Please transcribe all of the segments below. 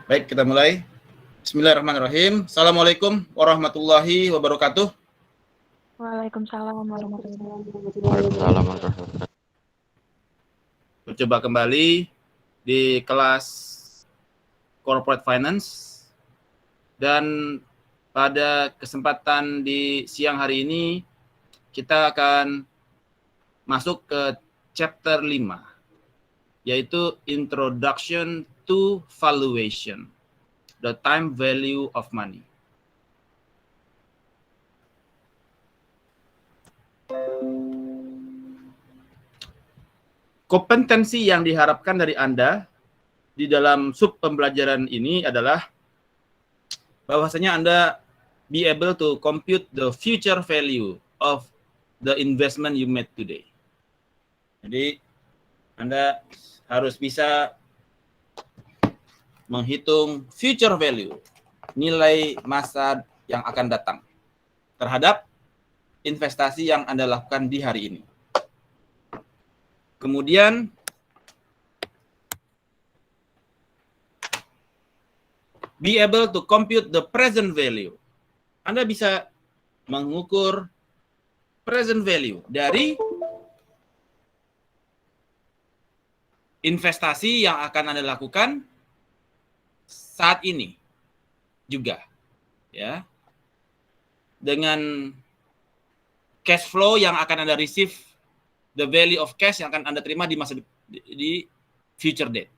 Baik, kita mulai. Bismillahirrahmanirrahim. Assalamualaikum warahmatullahi wabarakatuh. Waalaikumsalam warahmatullahi wabarakatuh. Waalaikumsalam warahmatullahi wabarakatuh. Coba kembali di kelas Corporate Finance, dan pada kesempatan di siang hari ini kita akan masuk ke chapter 5, yaitu Introduction to Valuation, the time value of money. Kompetensi yang diharapkan dari Anda di dalam sub pembelajaran ini adalah bahwasanya Anda be able to compute the future value of the investment you made today. Jadi Anda harus bisa menghitung future value, nilai masa yang akan datang terhadap investasi yang Anda lakukan di hari ini. Kemudian be able to compute the present value. Anda bisa mengukur present value dari investasi yang akan Anda lakukan saat ini juga, ya. Dengan cash flow yang akan Anda receive, the value of cash yang akan Anda terima di future date.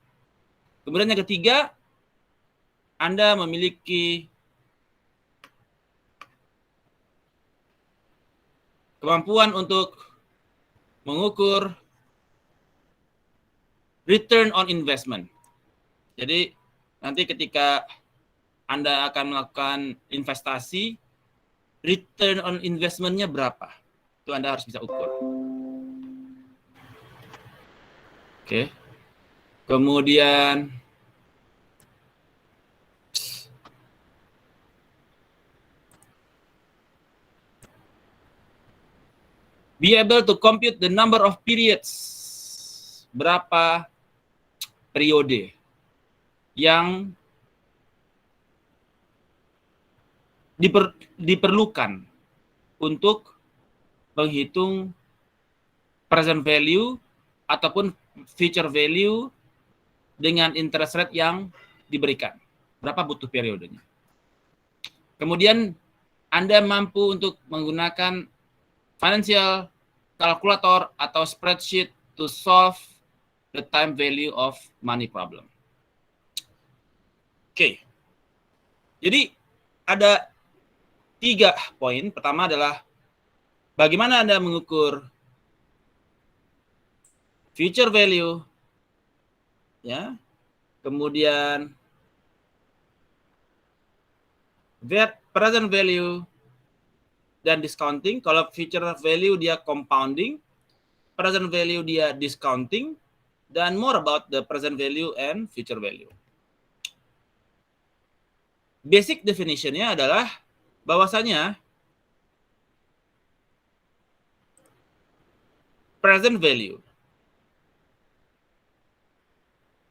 Kemudian yang ketiga, Anda memiliki kemampuan untuk mengukur return on investment. Jadi nanti ketika Anda akan melakukan investasi, return on investment-nya berapa? Itu Anda harus bisa ukur. Oke. Kemudian be able to compute the number of periods. Berapa periode yang diperlukan untuk menghitung present value ataupun future value dengan interest rate yang diberikan. Berapa butuh periodenya. Kemudian Anda mampu untuk menggunakan financial calculator atau spreadsheet to solve the time value of money problem. Oke. Jadi ada 3 poin. Pertama adalah bagaimana Anda mengukur future value, ya. Kemudian present value dan discounting. Kalau future value dia compounding, present value dia discounting, dan more about the present value and future value. Basic definition-nya adalah bahwasanya present value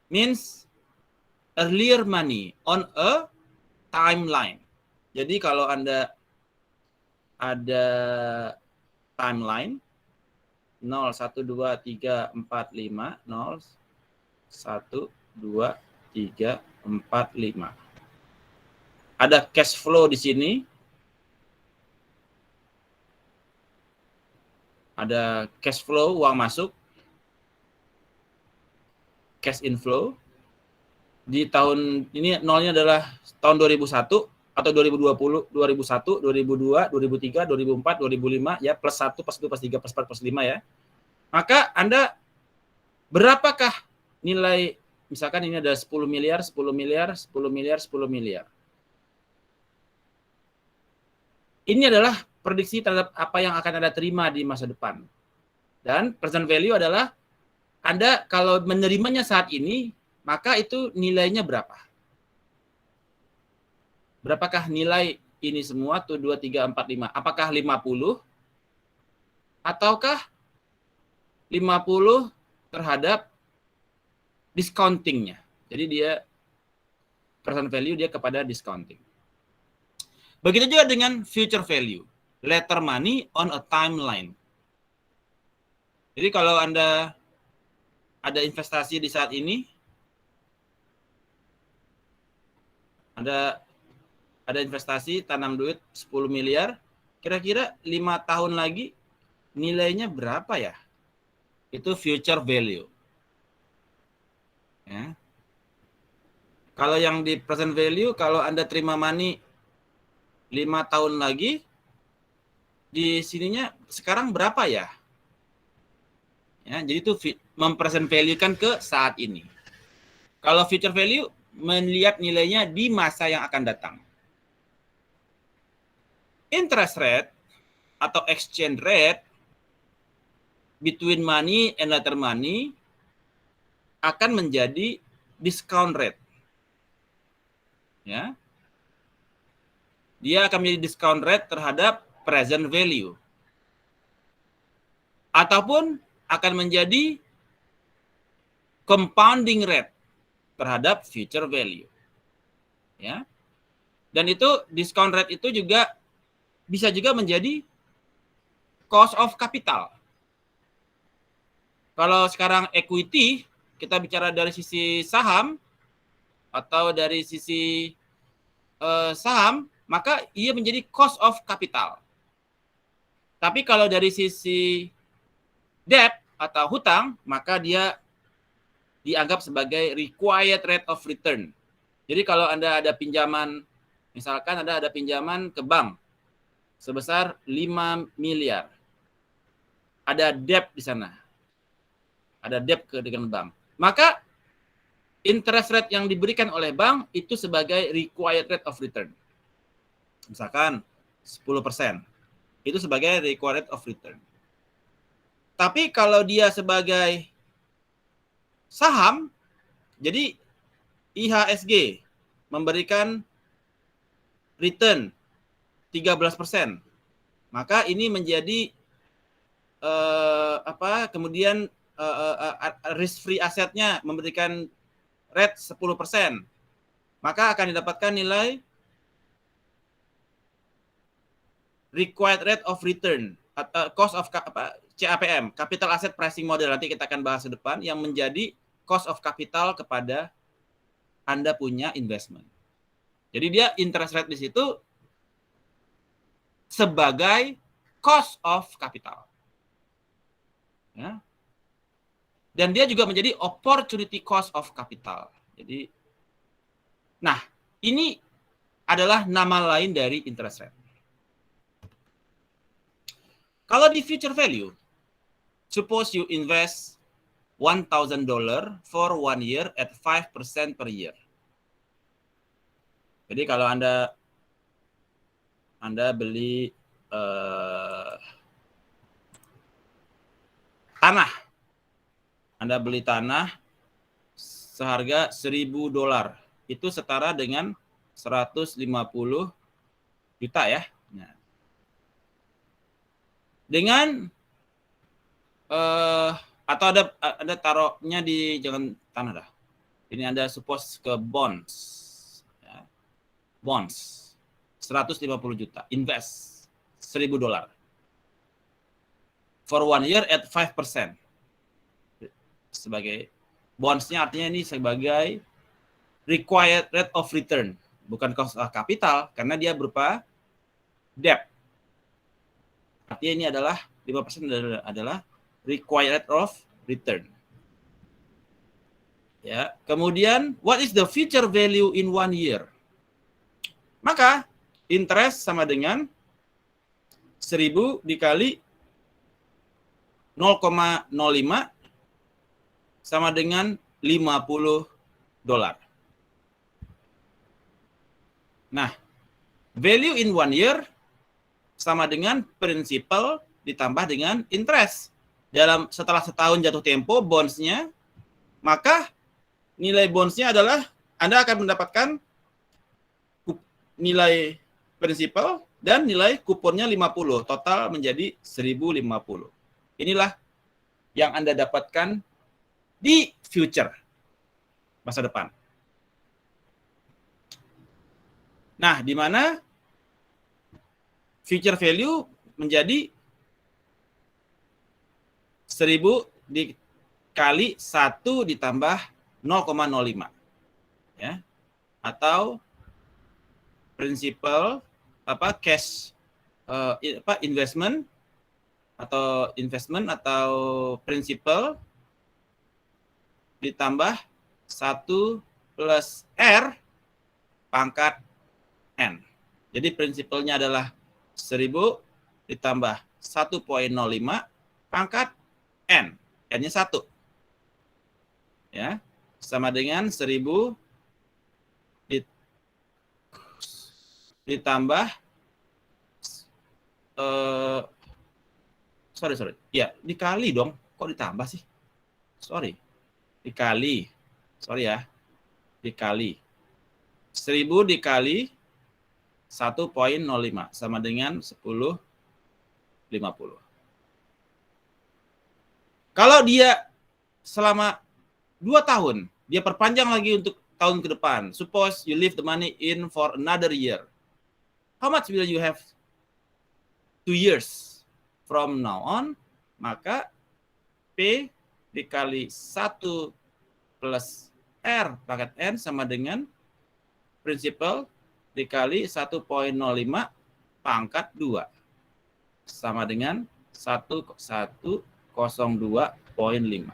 means earlier money on a timeline. Jadi kalau Anda ada timeline 0, 1, 2, 3, 4, 5, 0, 1, 2, 3, 4, 5. Ada cash flow di sini. Ada cash flow, uang masuk. Cash inflow. Di tahun ini nolnya adalah tahun 2001 atau 2020, 2001, 2002, 2003, 2004, 2005 ya, plus 1, plus 2, plus 3, plus 4, plus 5 ya. Maka Anda berapakah nilai, misalkan ini ada 10 miliar, 10 miliar, 10 miliar, 10 miliar. Ini adalah prediksi terhadap apa yang akan Anda terima di masa depan. Dan present value adalah Anda kalau menerimanya saat ini, maka itu nilainya berapa? Berapakah nilai ini semua? Tuh 2, 3, 4, 5. Apakah 50? Ataukah 50 terhadap discountingnya? Jadi dia present value dia kepada discounting. Begitu juga dengan future value, later money on a timeline. Jadi kalau Anda ada investasi di saat ini, ada investasi tanam duit 10 miliar, kira-kira 5 tahun lagi nilainya berapa ya? Itu future value. Ya. Kalau yang di present value, kalau Anda terima money 5 tahun lagi, di sininya sekarang berapa ya? Ya, jadi itu mempresent value kan ke saat ini. Kalau future value, melihat nilainya di masa yang akan datang. Interest rate atau exchange rate between money and later money akan menjadi discount rate. Ya. Dia akan menjadi discount rate terhadap present value. Ataupun akan menjadi compounding rate terhadap future value. Ya. Dan itu discount rate itu juga bisa juga menjadi cost of capital. Kalau sekarang equity, kita bicara dari sisi saham atau dari sisi saham, maka ia menjadi cost of capital. Tapi kalau dari sisi debt atau hutang, maka dia dianggap sebagai required rate of return. Jadi kalau Anda ada pinjaman, misalkan Anda ada pinjaman ke bank sebesar 5 miliar. Ada debt di sana. Ada debt dengan bank. Maka interest rate yang diberikan oleh bank itu sebagai required rate of return. Misalkan 10%. Itu sebagai required rate of return. Tapi kalau dia sebagai saham, jadi IHSG memberikan return 13%. Maka ini menjadi kemudian risk free asetnya memberikan rate 10%. Maka akan didapatkan nilai required rate of return atau cost of CAPM, capital asset pricing model, nanti kita akan bahas ke depan, yang menjadi cost of capital kepada Anda punya investment. Jadi dia interest rate di situ sebagai cost of capital. Ya. Dan dia juga menjadi opportunity cost of capital. Jadi, nah, ini adalah nama lain dari interest rate. Kalau di future value, suppose you invest $1,000 for 1 year at 5% per year. Jadi kalau Anda beli tanah, Anda beli tanah seharga $1.000, itu setara dengan 150 juta ya. Nah. Dengan atau ada taruhnya di jangan tanah dah. Ini Anda suppose ke bonds. Ya. Bonds 150 juta, invest $1.000 for 1 year at 5%. Sebagai bonds-nya artinya ini sebagai required rate of return, bukan cost of capital karena dia berupa debt. Artinya ini adalah 5% adalah required rate of return. Ya, kemudian what is the future value in 1 year? Maka interest sama dengan 1.000 dikali 0,05 sama dengan $50. Nah, value in 1 year sama dengan principal ditambah dengan interest. Setelah setahun jatuh tempo bonds-nya, maka nilai bonds-nya adalah Anda akan mendapatkan nilai principal dan nilai kuponnya 50, total menjadi 1.050. Inilah yang Anda dapatkan di future, masa depan. Nah, di mana future value menjadi 1000 dikali 1 ditambah 0,05 ya, atau principal cash investment atau principal ditambah 1 plus R pangkat N. Jadi prinsipalnya adalah 1000 ditambah 1,05 pangkat N. N-nya 1. Ya, sama dengan 1000 ditambah sorry. Ya, dikali dong. Kok ditambah sih? Dikali. Sorry ya. Dikali. 1000 dikali 1,05 sama dengan 1050. Kalau dia selama 2 tahun, dia perpanjang lagi untuk tahun ke depan. Suppose you leave the money in for another year. How much will you have 2 years from now on? Maka P dikali 1 plus R pangkat N sama dengan principal dikali 1,05 pangkat 2 sama dengan 1102,5.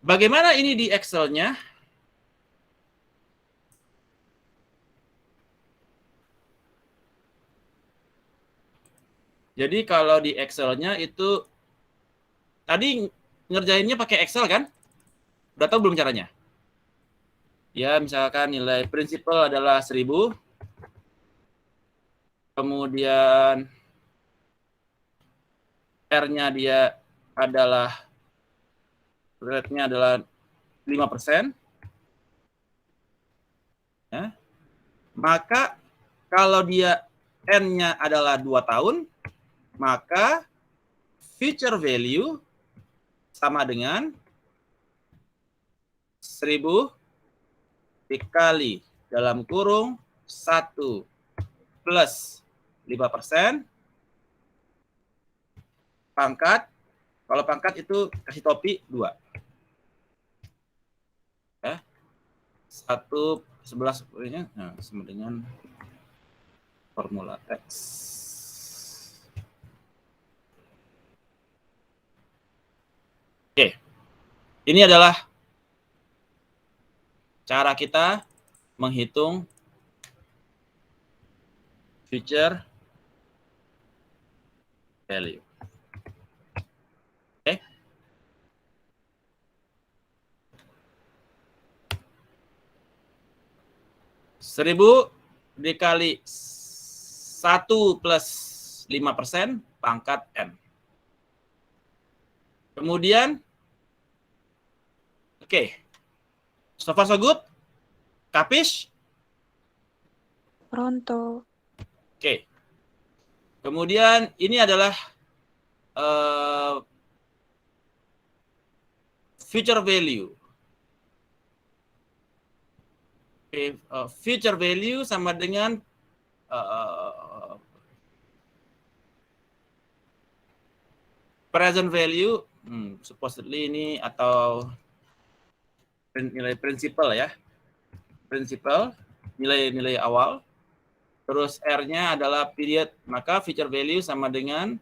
Bagaimana ini di Excel-nya? Jadi kalau di Excel-nya itu tadi ngerjainnya pakai Excel kan? Udah tahu belum caranya? Ya, misalkan nilai prinsipal adalah 1000. Kemudian R-nya dia adalah rate-nya adalah 5%. Ya. Maka kalau dia N-nya adalah 2 tahun, maka future value sama dengan 1000 dikali dalam kurung 1 plus 5% pangkat, kalau pangkat itu kasih topi 2. Ya. 1/11 sama dengan formula X. Oke. Ini adalah cara kita menghitung future value. Oke. Seribu dikali 1 plus 5% pangkat N. Kemudian, oke. So far so good? Kapish? Pronto. Oke. Kemudian ini adalah future value. Oke, future value sama dengan present value. Supposedly ini atau nilai prinsipal ya. Prinsipal, nilai awal. Terus R-nya adalah period, maka future value sama dengan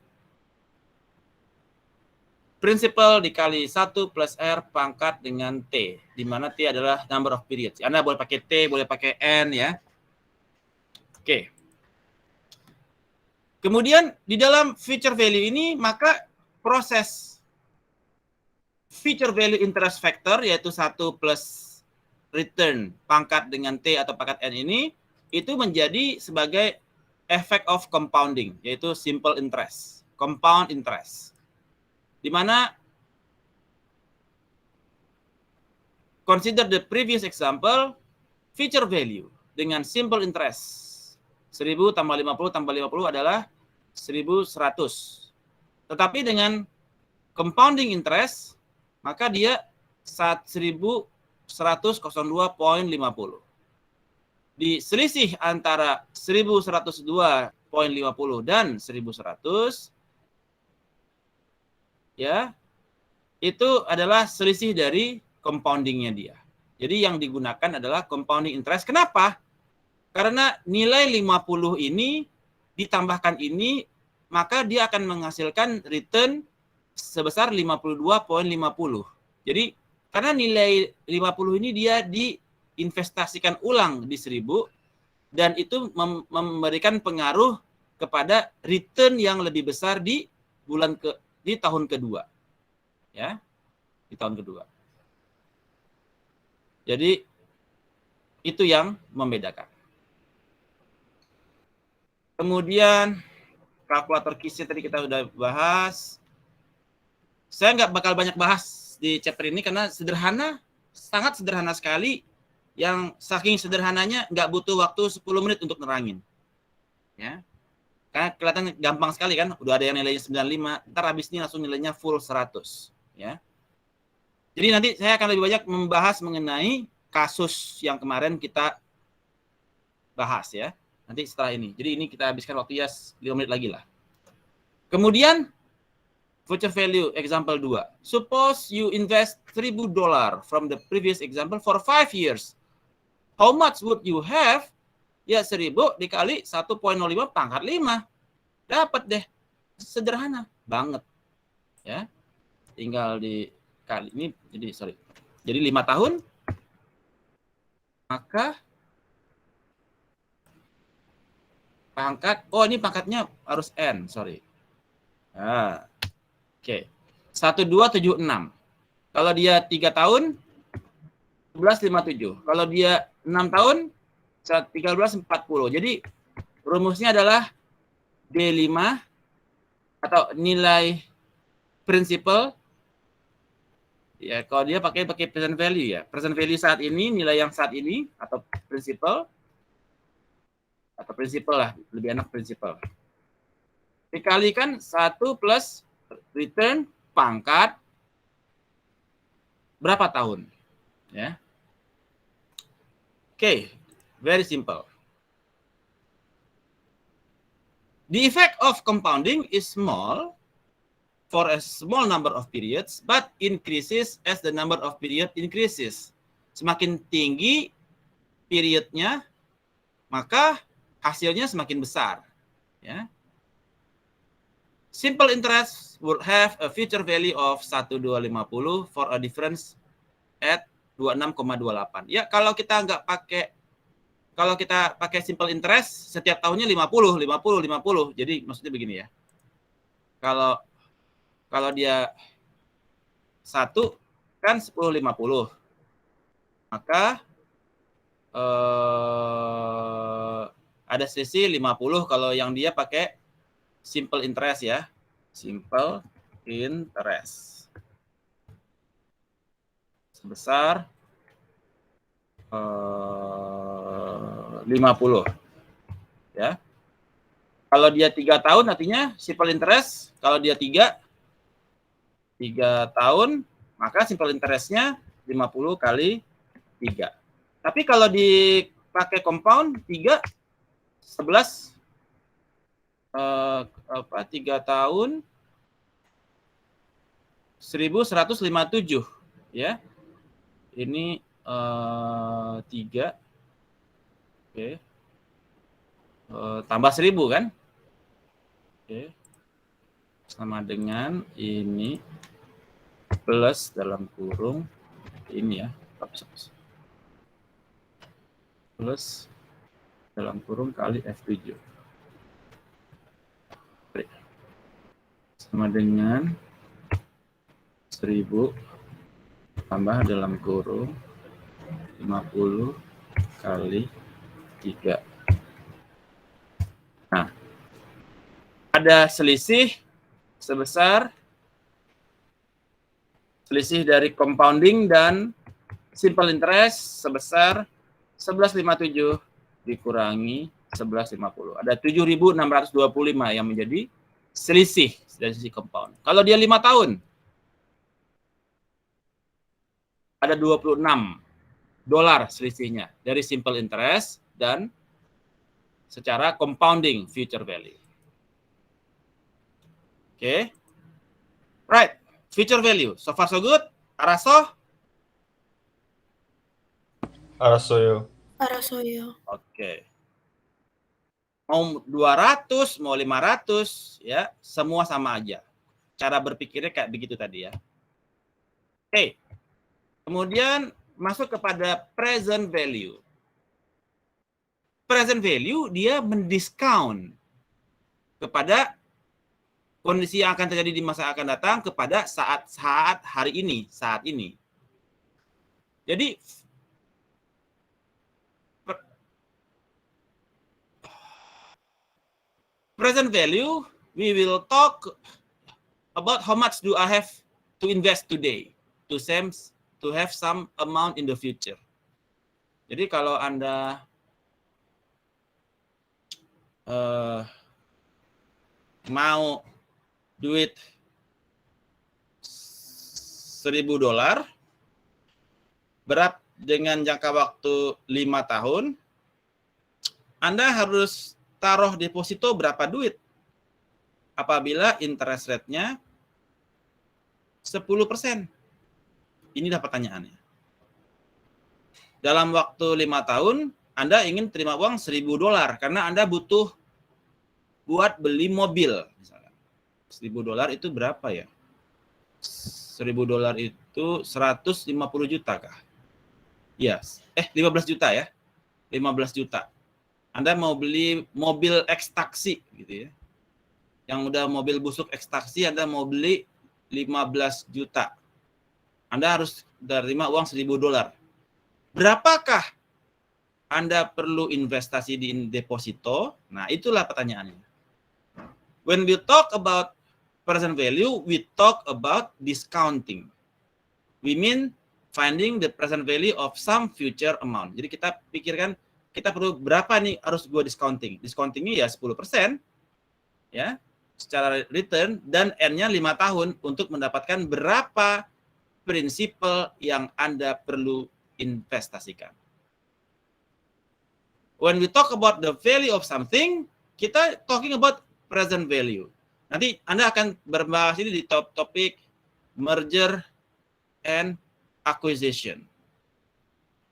principal dikali 1 plus R pangkat dengan T, di mana T adalah number of periods. Anda boleh pakai T, boleh pakai N ya. Oke. Kemudian di dalam future value ini, maka proses future value interest factor, yaitu 1 plus return pangkat dengan T atau pangkat N ini, itu menjadi sebagai effect of compounding, yaitu simple interest, compound interest. Di mana consider the previous example, future value dengan simple interest 1000 tambah 50 tambah 50 adalah 1100. Tetapi dengan compounding interest, maka dia 1102,50. di selisih antara 1102,50 dan 1100 ya, itu adalah selisih dari compoundingnya dia. Jadi yang digunakan adalah compounding interest. Kenapa? Karena nilai 50 ini ditambahkan ini, maka dia akan menghasilkan return sebesar 52,50. Jadi karena nilai 50 ini dia diinvestasikan ulang di 1000 dan itu memberikan pengaruh kepada return yang lebih besar di tahun kedua. Ya. Di tahun kedua. Jadi itu yang membedakan. Kemudian kalkulator KISI tadi kita udah bahas. Saya nggak bakal banyak bahas di chapter ini karena sederhana, sangat sederhana sekali. Yang saking sederhananya nggak butuh waktu 10 menit untuk nerangin. Ya. Karena kelihatan gampang sekali kan, udah ada yang nilainya 95, ntar habis ini langsung nilainya full 100. Ya. Jadi nanti saya akan lebih banyak membahas mengenai kasus yang kemarin kita bahas ya. Nanti setelah ini. Jadi ini kita habiskan waktu ya 5 menit lagi lah. Kemudian future value example 2. Suppose you invest $1,000 from the previous example for 5 years. How much would you have? Ya 1.000 dikali 1,05 pangkat 5. Dapat deh. Sederhana banget. Ya. Tinggal dikali ini jadi 5 tahun. Maka pangkat, ini pangkatnya harus N, sorry. Nah, oke. 1276. Kalau dia 3 tahun 1157. Kalau dia 6 tahun 1340. Jadi rumusnya adalah D5 atau nilai prinsipal. Ya, kalau dia pakai present value ya. Present value saat ini, nilai yang saat ini atau prinsipal lah, lebih enak prinsipal. Dikalikan 1 plus return pangkat berapa tahun? Ya. Oke, very simple. The effect of compounding is small for a small number of periods, but increases as the number of period increases. Semakin tinggi periodnya, maka hasilnya semakin besar. Ya. Simple interest would have a future value of 1,250 for a difference at 26,28. Ya, kalau kita pakai simple interest setiap tahunnya 50. Jadi maksudnya begini ya. Kalau dia 1 kan 10,50. Maka ada selisih 50 kalau yang dia pakai simple interest ya. Simple interest. Sebesar 50 ya. Kalau dia 3 tahun artinya simple interest, kalau dia 3 tahun maka simple interestnya 50 kali 3. Tapi kalau dipakai compound 3 11 3 tahun 1157 ya. Ini 3 oke. Tambah 1.000 kan? Oke. Sama dengan ini plus dalam kurung ini ya. Plus dalam kurung kali F7. Sama dengan 1.000 tambah dalam kurung 50 kali 3. Nah, ada selisih sebesar selisih dari compounding dan simple interest sebesar 1157 dikurangi 1150. Ada 7.625 yang menjadi selisih dari sisi compound. Kalau dia 5 tahun, ada $26 selisihnya dari simple interest dan secara compounding future value. Oke. Right. Future value. So far so good. Araso? Arasoyo. Arasoyo. Oke. Mau 200, mau 500, ya, semua sama aja. Cara berpikirnya kayak begitu tadi ya. Oke. Kemudian masuk kepada present value. Present value dia mendiskount kepada kondisi yang akan terjadi di masa akan datang kepada saat hari ini, saat ini. Jadi present value, we will talk about how much do I have to invest today to have some amount in the future. Jadi kalau Anda mau duit $1.000 berat dengan jangka waktu 5 tahun, Anda harus taruh deposito berapa duit? Apabila interest rate-nya 10%. Inilah pertanyaannya. Dalam waktu 5 tahun, Anda ingin terima uang $1.000 karena Anda butuh buat beli mobil. Misalnya. $1.000 itu berapa ya? $1.000 itu 150 juta kah? Yes. 15 juta ya. 15 juta. Anda mau beli mobil ekstaksi gitu ya. Yang udah mobil busuk ekstaksi Anda mau beli 15 juta. Anda harus terima uang $1.000. Berapakah Anda perlu investasi di deposito? Nah, itulah pertanyaannya. When we talk about present value, we talk about discounting. We mean finding the present value of some future amount. Jadi kita pikirkan kita perlu berapa nih harus gua discounting. Discountingnya ya 10% ya secara return dan N-nya 5 tahun untuk mendapatkan berapa prinsipal yang Anda perlu investasikan. When we talk about the value of something, kita talking about present value. Nanti Anda akan berbahas ini di topik merger and acquisition.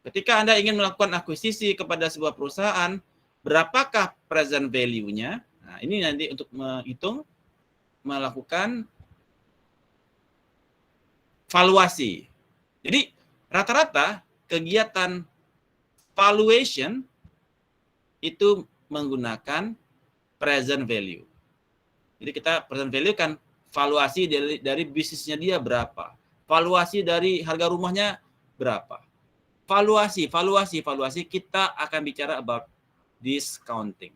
Ketika Anda ingin melakukan akuisisi kepada sebuah perusahaan, berapakah present value-nya? Nah, ini nanti untuk menghitung, melakukan valuasi. Jadi, rata-rata kegiatan valuation itu menggunakan present value. Jadi kita present value kan valuasi dari bisnisnya dia berapa. Valuasi dari harga rumahnya berapa. Valuasi kita akan bicara about discounting.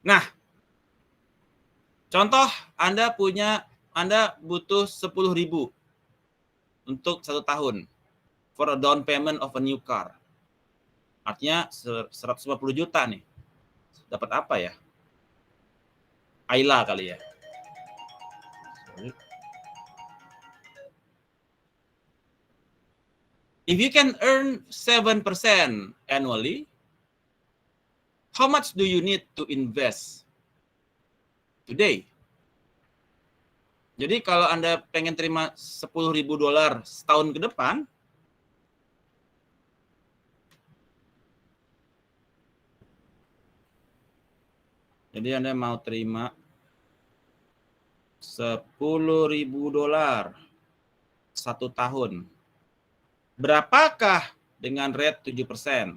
Nah, contoh Anda butuh 10.000 untuk 1 tahun for a down payment of a new car. Artinya 150 juta nih. Dapat apa ya? Ayla kali ya. If you can earn 7% annually, how much do you need to invest today? Jadi kalau Anda pengen terima $10.000 setahun ke depan, jadi Anda mau terima $10.000 1 tahun. Berapakah dengan rate 7%?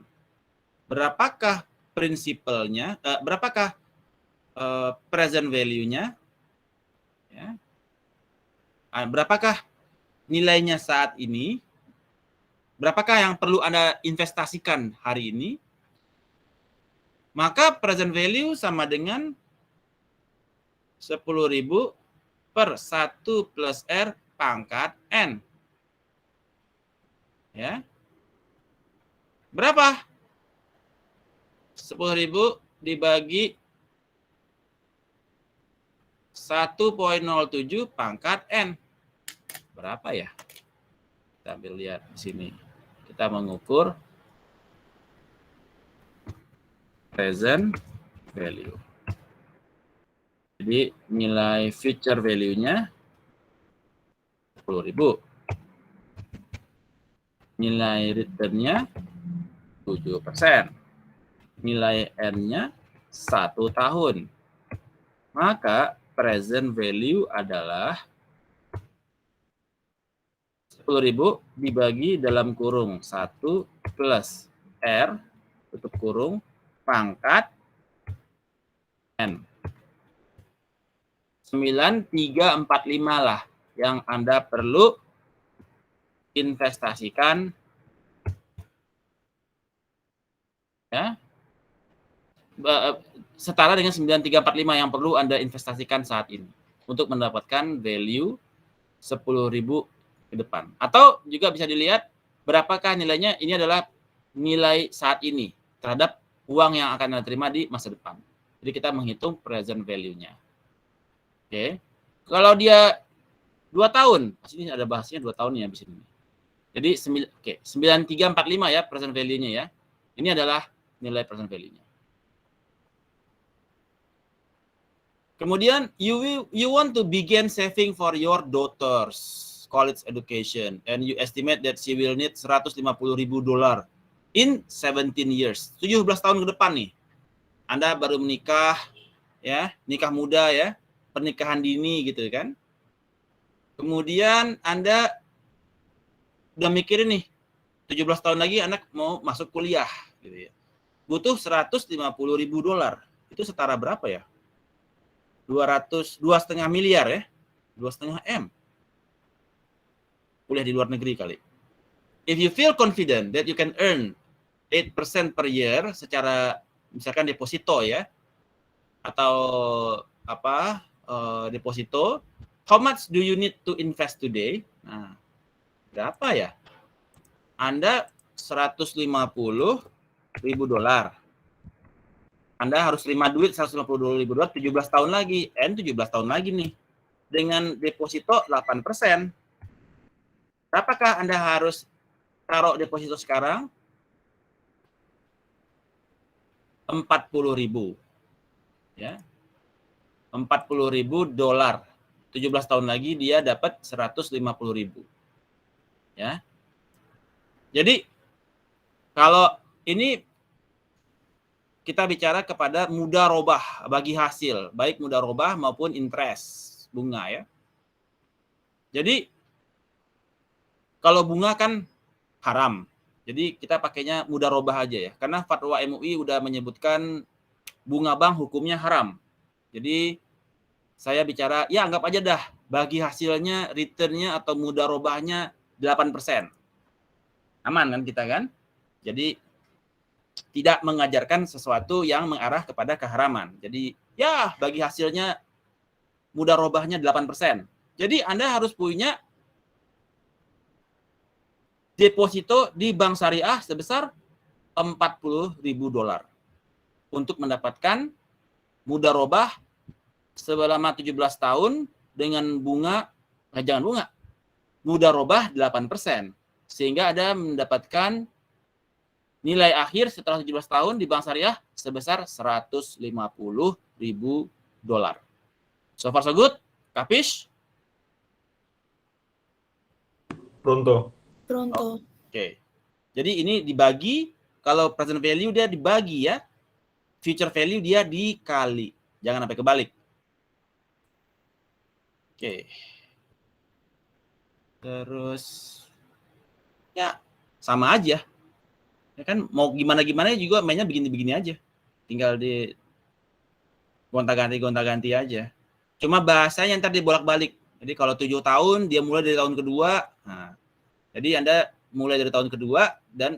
Berapakah prinsipalnya? Berapakah present value-nya? Ya. Berapakah nilainya saat ini? Berapakah yang perlu Anda investasikan hari ini? Maka present value sama dengan 10.000 per 1 plus R pangkat N. Ya. Berapa? 10.000 dibagi 1,07 pangkat N. Berapa ya? Kita ambil lihat di sini. Kita mengukur present value. Jadi nilai future value-nya 10.000. Nilai return-nya 7%. Nilai N-nya 1 tahun. Maka present value adalah 10.000 dibagi dalam kurung 1 plus R tutup kurung pangkat N. 9345 lah yang Anda perlu investasikan ya. Setara dengan 9345 yang perlu Anda investasikan saat ini untuk mendapatkan value 10.000 ke depan. Atau juga bisa dilihat berapakah nilainya, ini adalah nilai saat ini terhadap uang yang akan Anda terima di masa depan. Jadi kita menghitung present value-nya. Oke. Kalau dia 2 tahun, sini ada bahasnya 2 tahun ya di sini. Jadi 9345 ya present value-nya ya. Ini adalah nilai present value-nya. Kemudian you want to begin saving for your daughter's college education and you estimate that she will need $150,000 in 17 years. 17 tahun ke depan nih. Anda baru menikah ya, nikah muda ya, pernikahan dini gitu kan. Kemudian Anda udah mikirin nih 17 tahun lagi anak mau masuk kuliah gitu ya. Butuh $150,000. Itu setara berapa ya? 2,5 miliar ya. 2,5 M. Kuliah di luar negeri kali. If you feel confident that you can earn 8% per year secara misalkan deposito ya atau deposito, how much do you need to invest today? Nah, berapa ya? Anda $150,000. Anda harus terima duit $150,000 17 tahun lagi, 17 tahun lagi nih. Dengan deposito 8%. Berapakah Anda harus taruh deposito sekarang? 40.000. Ya. $40.000. 17 tahun lagi dia dapat 150.000. Ya. Jadi kalau ini kita bicara kepada mudharobah bagi hasil, baik mudharobah maupun interest, bunga ya. Jadi kalau bunga kan haram. Jadi kita pakainya mudharobah aja ya. Karena fatwa MUI udah menyebutkan bunga bank hukumnya haram. Jadi saya bicara ya anggap aja dah bagi hasilnya, returnnya atau mudharobahnya 8%. Aman kan kita kan? Jadi tidak mengajarkan sesuatu yang mengarah kepada keharaman. Jadi ya bagi hasilnya mudharobahnya 8%. Jadi Anda harus punya deposito di bank syariah sebesar $40.000 untuk mendapatkan mudharobah selama 17 tahun dengan bunga, jangan bunga, mudharobah 8%. Sehingga Anda mendapatkan nilai akhir setelah 17 tahun di bank syariah sebesar $150.000. So far so good? Kapish? Pronto. Oke. Jadi ini dibagi, kalau present value dia dibagi ya, future value dia dikali. Jangan sampai kebalik. Oke. Terus ya sama aja. Ya kan mau gimana-gimana juga mainnya begini-begini aja. Tinggal di gonta-ganti aja. Cuma bahasanya ntar dibolak-balik. Jadi kalau 7 tahun dia mulai dari tahun kedua. Nah, jadi Anda mulai dari tahun kedua dan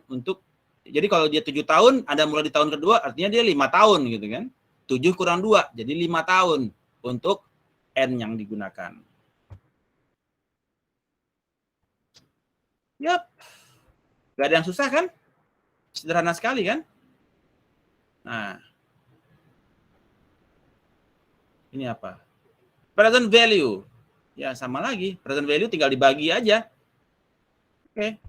jadi kalau dia 7 tahun, Anda mulai di tahun kedua, artinya dia 5 tahun gitu kan. 7 kurang 2, jadi 5 tahun untuk N yang digunakan. Yap. Gak ada yang susah kan? Sederhana sekali kan? Nah. Ini apa? Present value. Ya sama lagi, present value tinggal dibagi aja. Oke.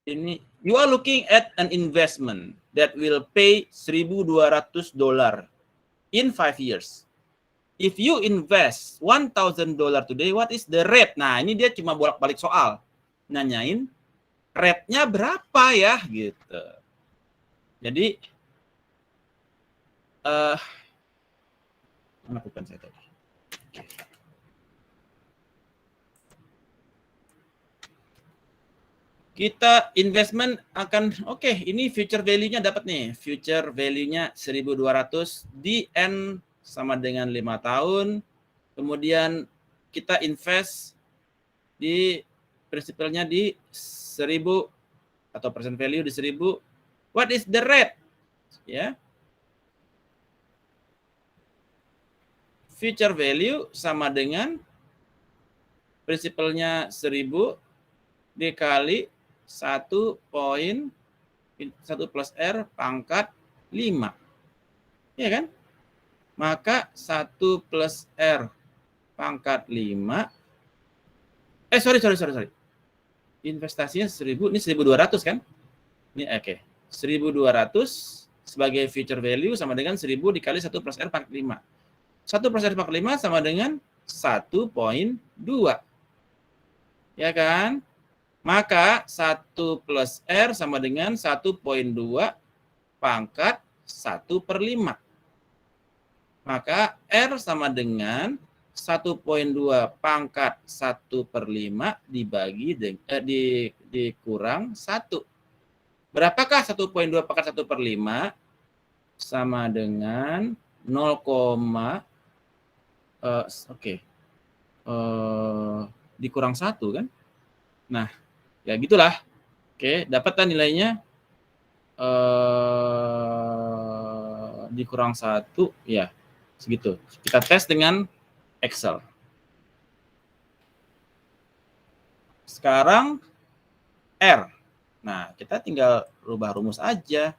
Ini you are looking at an investment that will pay $1.200 in 5 years. If you invest $1,000 today, what is the rate? Nah, ini dia cuma bolak-balik soal. Nanyain rate-nya berapa ya gitu. Jadi mana bukan saya tadi. Kita investment akan oke, ini future value-nya dapat nih. Future value-nya 1.200 di N sama dengan 5 tahun. Kemudian kita invest di prinsipalnya di 1.000 atau present value di 1.000. What is the rate? Ya. Future value sama dengan prinsipalnya 1.000 dikali 1 plus R pangkat 5. Ya kan? Maka 1 plus R pangkat 5. Sorry. Investasinya 1.000, ini 1.200 kan? Ini oke. 1.200 sebagai future value sama dengan 1.000 dikali 1 plus R pangkat 5. 1 plus R pangkat 5 sama dengan 1.2. Ya kan? Maka 1 plus R sama dengan 1.2 pangkat 1 per 5. Maka R sama dengan 1.2 pangkat 1 per 5 dikurang 1. Berapakah 1.2 pangkat 1 per 5? Sama dengan 0, dikurang 1 kan? Nah, ya gitulah. Oke, dapatkan nilainya dikurang 1, ya segitu. Kita tes dengan Excel. Sekarang R. Nah, kita tinggal rubah rumus aja.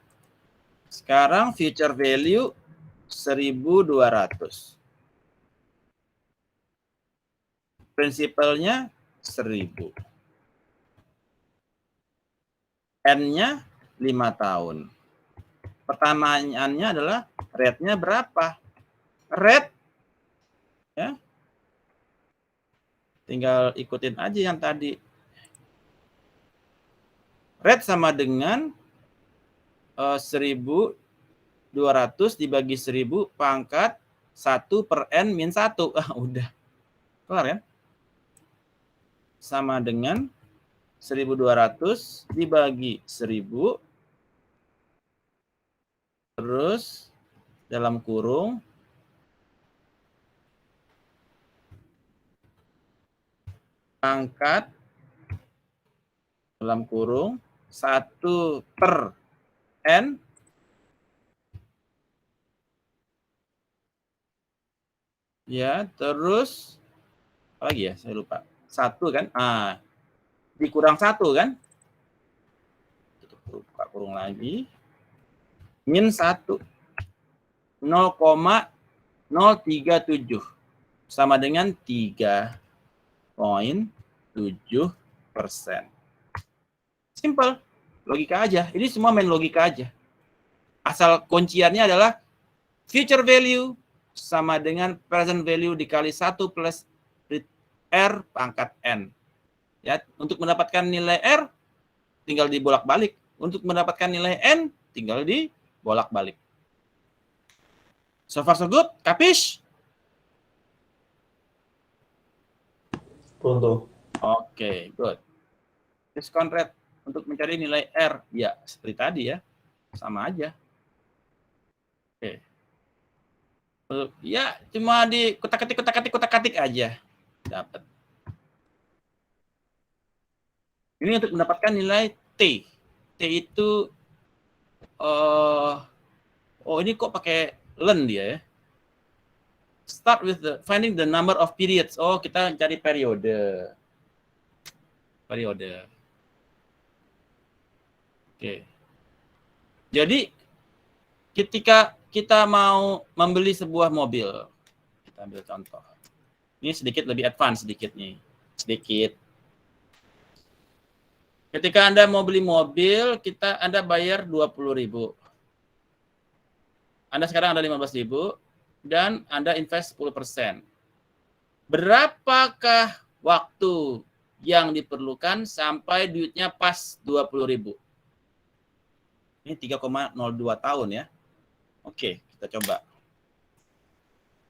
Sekarang future value 1.200. Prinsipalnya 1.000. N-nya 5 tahun. Pertanyaannya adalah rate-nya berapa? Rate, ya, tinggal ikutin aja yang tadi. Rate sama dengan 1.200 dibagi 1.000 pangkat 1 per N min 1. Udah. Kelar ya? Sama dengan 1.200 dibagi 1.000 terus dalam kurung pangkat dalam kurung 1 per N ya, terus apa lagi ya, saya lupa. 1 kan? Dikurang 1 kan? Buka kurung lagi. Min 1. 0,037 sama dengan 3,7%. Simple. Logika aja. Ini semua main logika aja. Asal kunciannya adalah future value sama dengan present value dikali 1 plus R pangkat N. Ya, untuk mendapatkan nilai R tinggal dibolak-balik. Untuk mendapatkan nilai N tinggal dibolak-balik. So far so good? Kapish? Pronto. Oke, good. Discount rate untuk mencari nilai R. Ya, seperti tadi ya. Sama aja. Oke. Ya, cuma di kotak-katik aja. Dapat. Ini untuk mendapatkan nilai T. T itu ini kok pakai len dia ya. Start with finding the number of periods. Oh, kita cari periode. Oke. Jadi ketika kita mau membeli sebuah mobil, kita ambil contoh. Ini sedikit lebih advance sedikit nih. Sedikit. Ketika Anda mau beli mobil, Anda bayar 20.000. Anda sekarang ada 15.000 dan Anda invest 10%. Berapakah waktu yang diperlukan sampai duitnya pas 20.000? Ini 3,02 tahun ya. Oke, kita coba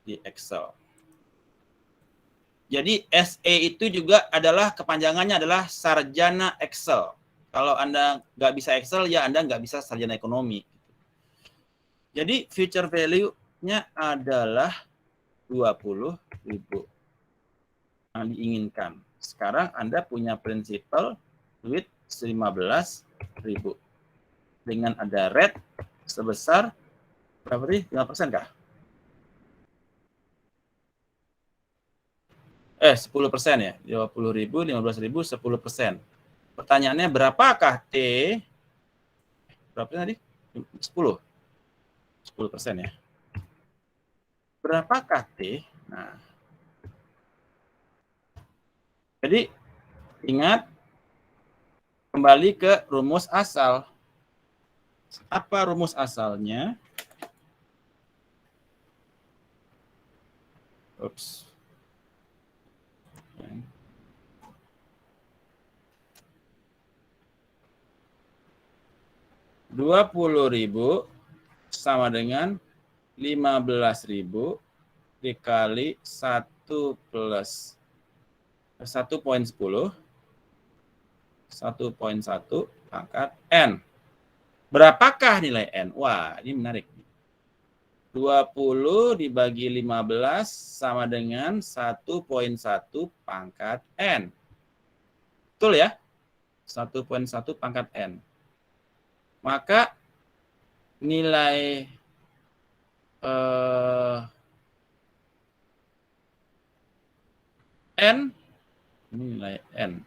di Excel. Jadi SE itu juga adalah kepanjangannya adalah sarjana Excel. Kalau Anda nggak bisa Excel, ya Anda nggak bisa sarjana ekonomi. Jadi future value-nya adalah 20.000 yang diinginkan. Sekarang Anda punya principal duit 15.000. Dengan ada rate sebesar berapa sih? 5% kah? 10% ya. 20.000, 15.000, 10%. Pertanyaannya berapakah T? Berapa tadi? 10. 10% ya. Berapakah T? Nah. Jadi ingat kembali ke rumus asal. Apa rumus asalnya? Oops. 20.000 sama dengan 15.000 dikali 1 plus 1,10 1,1 pangkat N. Berapakah nilai N? Wah, ini menarik. 20 dibagi 15 sama dengan 1,1 pangkat N. Betul ya? 1,1 pangkat N. Maka nilai N, ini nilai N,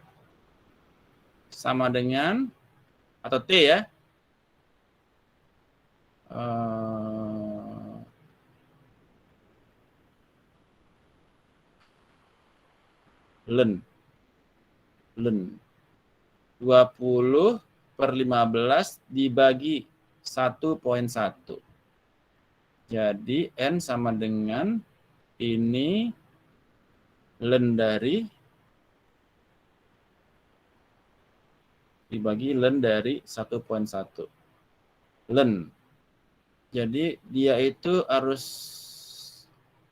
sama dengan, atau T ya, Len 20 per 15 dibagi 1,1. Jadi N sama dengan ini len dari dibagi len dari 1,1. Len. Jadi dia itu harus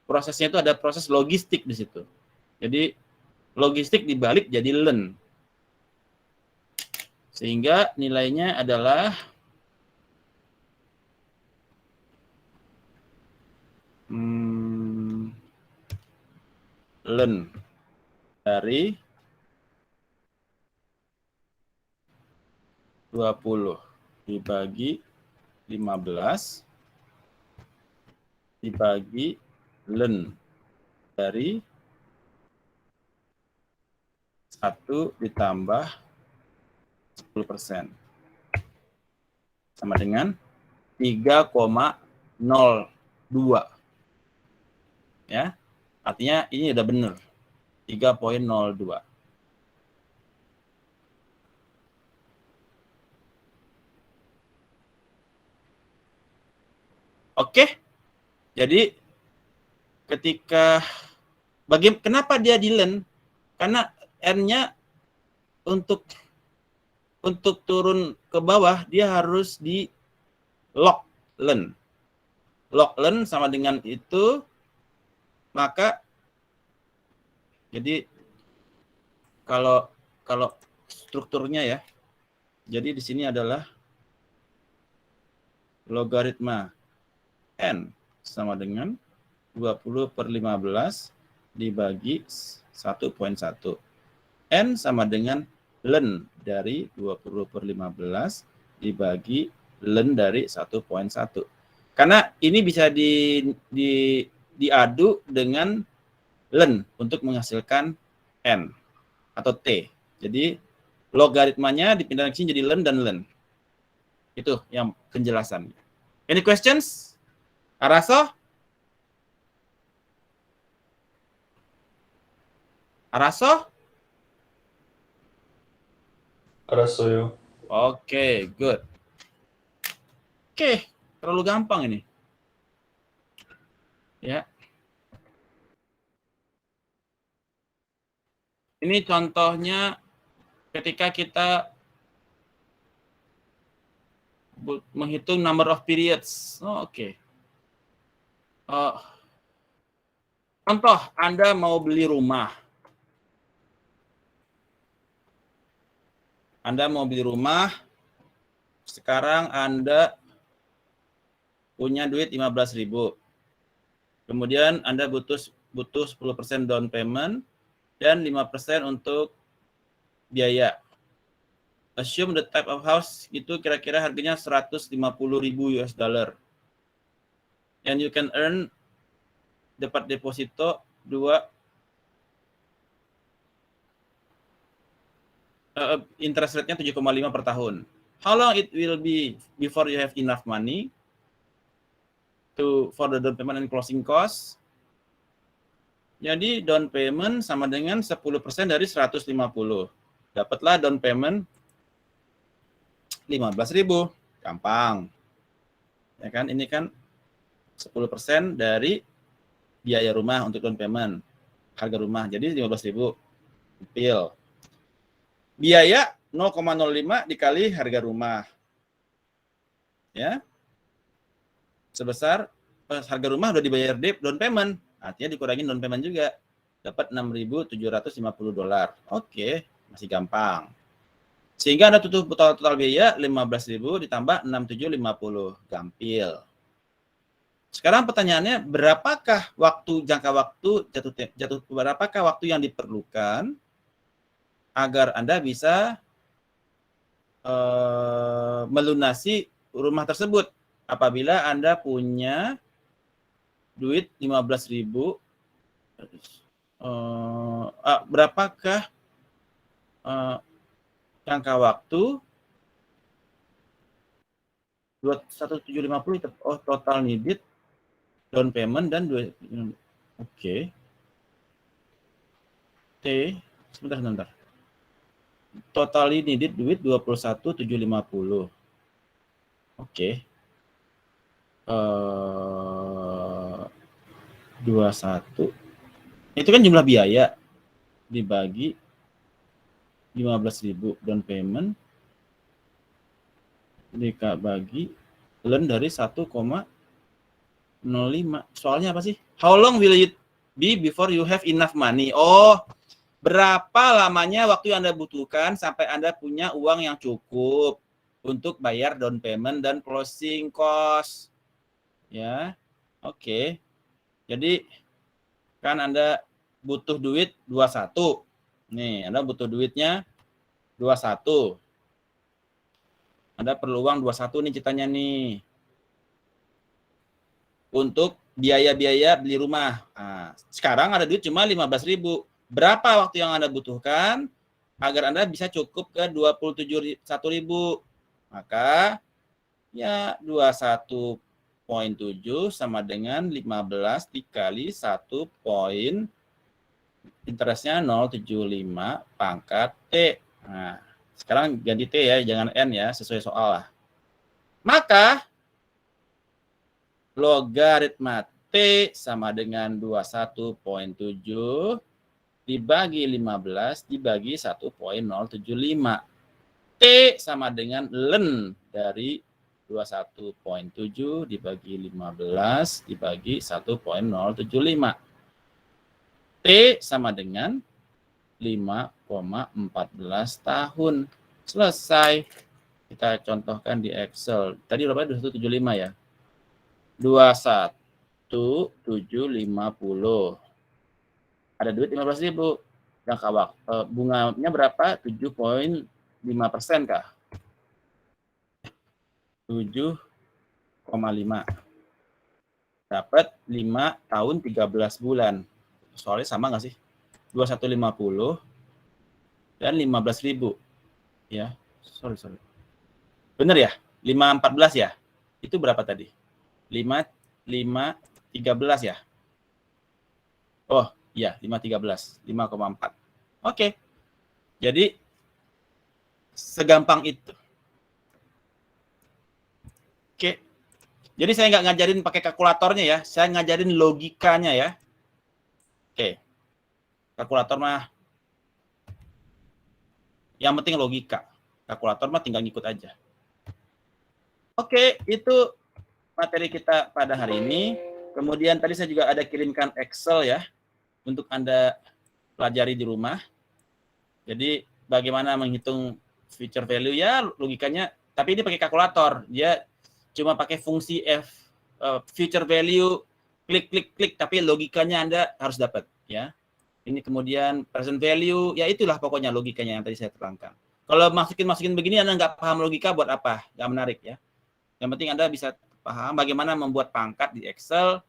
prosesnya itu ada proses logistik di situ. Jadi logistik dibalik jadi len. Sehingga nilainya adalah len dari 20 dibagi 15 dibagi len dari 1 ditambah 10%. Sama dengan 3,02. Ya. Artinya ini udah benar. 3,02. Oke. Jadi ketika kenapa dia di len? Karena N-nya untuk turun ke bawah dia harus di log len. Log len sama dengan itu, maka jadi kalau strukturnya ya. Jadi di sini adalah logaritma N sama dengan 20 per 15 dibagi 1,1. N sama dengan len dari 20 per 15 dibagi len dari 1,1. Karena ini bisa diadu dengan len untuk menghasilkan N atau T. Jadi logaritmanya dipindah ke sini jadi len dan len. Itu yang penjelasan. Any questions? Araso? Araso? 알았어요. Oke, good. Oke, terlalu gampang ini. Ya. Ini contohnya ketika kita menghitung number of periods. Oke. Contoh, Anda mau beli rumah. Anda mau beli rumah, sekarang Anda punya duit 15.000. Kemudian Anda butuh 10% down payment dan 5% untuk biaya. Assume the type of house itu kira-kira harganya 150.000 US dollar. And you can earn dapat deposito 2 interest rate-nya 7,5 per tahun. How long it will be before you have enough money for the down payment and closing cost? Jadi down payment sama dengan 10% dari 150. Dapatlah down payment 15.000. Gampang. Ya kan? Ini kan 10% dari biaya rumah untuk down payment. Harga rumah. Jadi 15.000. Pil. Biaya 0,05 dikali harga rumah. Ya. Sebesar harga rumah udah dibayar down payment. Artinya dikurangin down payment juga. Dapat 6.750 dolar. Oke, masih gampang. Sehingga Anda tutup total biaya 15.000 ditambah 6.750. Gampil. Sekarang pertanyaannya, berapakah berapakah waktu yang diperlukan agar Anda bisa melunasi rumah tersebut apabila Anda punya duit 15.000, berapakah jangka waktu 1.750 total needed down payment dan oke. Sebentar. Total needed duit 21.750. Oke. 21. Itu kan jumlah biaya dibagi 15.000 down payment dibagi ln dari 1,05. Soalnya apa sih? How long will it be before you have enough money? Oh, berapa lamanya waktu yang Anda butuhkan sampai Anda punya uang yang cukup untuk bayar down payment dan closing cost? Ya, oke. Jadi kan Anda butuh duit 21. Nih, Anda butuh duitnya 21. Anda perlu uang 21 nih ceritanya nih. Untuk biaya-biaya beli rumah. Nah, sekarang ada duit cuma 15.000. Berapa waktu yang Anda butuhkan agar Anda bisa cukup ke 21.000? Maka ya 21.7 sama dengan 15 dikali 1 poin interestnya 0,75 pangkat T. Nah, sekarang ganti T ya, jangan N ya, sesuai soal lah. Maka logaritma T sama dengan 21.7 dibagi 15 dibagi 1.075. T sama dengan ln dari 21.7 dibagi 15 dibagi 1.075. T sama dengan 5,14 tahun. Selesai. Kita contohkan di Excel. Tadi berapa? 2175 ya. 21.750. Ada duit 15.000. Jangka waktu bunganya berapa? 7,5% kah? 7,5. Dapat 5 tahun 13 bulan. Soalnya sama nggak sih? 2150 dan 15.000. Ya, sorry. Bener ya? 514 ya? Itu berapa tadi? 513 ya? Oh, iya, 513. 5,4. Oke. Jadi segampang itu. Oke. Jadi saya nggak ngajarin pakai kalkulatornya ya, saya ngajarin logikanya ya. Oke. Kalkulator mah yang penting logika. Kalkulator mah tinggal ngikut aja. Oke, itu materi kita pada hari ini. Kemudian tadi saya juga ada kirimkan Excel ya untuk Anda pelajari di rumah. Jadi bagaimana menghitung future value ya logikanya, tapi ini pakai kalkulator. Dia cuma pakai fungsi future value klik, tapi logikanya Anda harus dapat ya. Ini kemudian present value, ya itulah pokoknya logikanya yang tadi saya terangkan. Kalau masukin begini Anda nggak paham logika buat apa? Nggak menarik ya. Yang penting Anda bisa paham bagaimana membuat pangkat di Excel,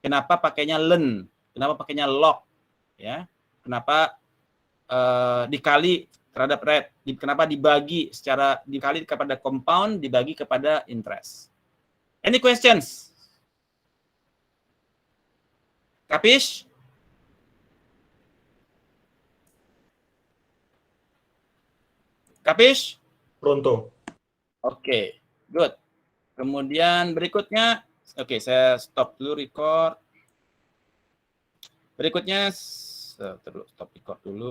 kenapa pakainya len, kenapa pakainya log, ya, kenapa dikali terhadap rate, kenapa dibagi secara dikali kepada compound, dibagi kepada interest. Any questions? Kapish? Kapish? Pronto. Oke, good. Kemudian berikutnya, oke, saya stop dulu record. Berikutnya, stop record dulu.